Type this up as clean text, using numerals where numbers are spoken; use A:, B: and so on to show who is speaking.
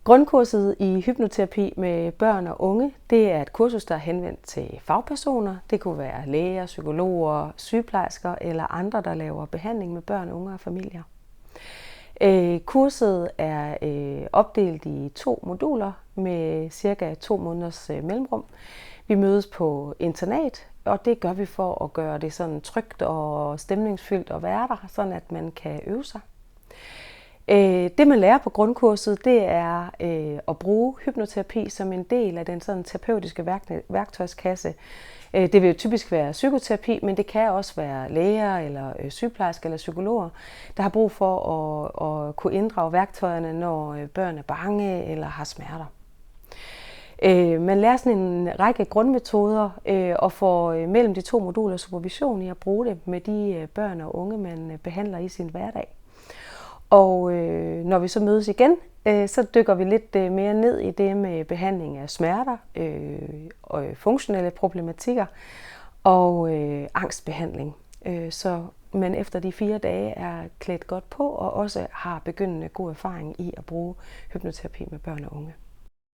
A: Grundkurset i hypnoterapi med børn og unge, det er et kursus, der er henvendt til fagpersoner. Det kunne være læger, psykologer, sygeplejersker eller andre, der laver behandling med børn, unge og familier. Kurset er opdelt i 2 moduler med cirka 2 måneders mellemrum. Vi mødes på internat, og det gør vi for at gøre det sådan trygt og stemningsfyldt at være der, sådan at man kan øve sig. Det man lærer på grundkurset, det er at bruge hypnoterapi som en del af den sådan terapeutiske værktøjskasse. Det vil jo typisk være psykoterapi, men det kan også være læger eller sygeplejersker eller psykologer, der har brug for at kunne inddrage værktøjerne, når børn er bange eller har smerter. Man lærer sådan en række grundmetoder og får mellem de 2 moduler supervision i at bruge det med de børn og unge, man behandler i sin hverdag. Og når vi så mødes igen, så dykker vi lidt mere ned i det med behandling af smerter, og funktionelle problematikker og angstbehandling. Så man efter de 4 dage er klædt godt på og også har begyndende god erfaring i at bruge hypnoterapi med børn og unge.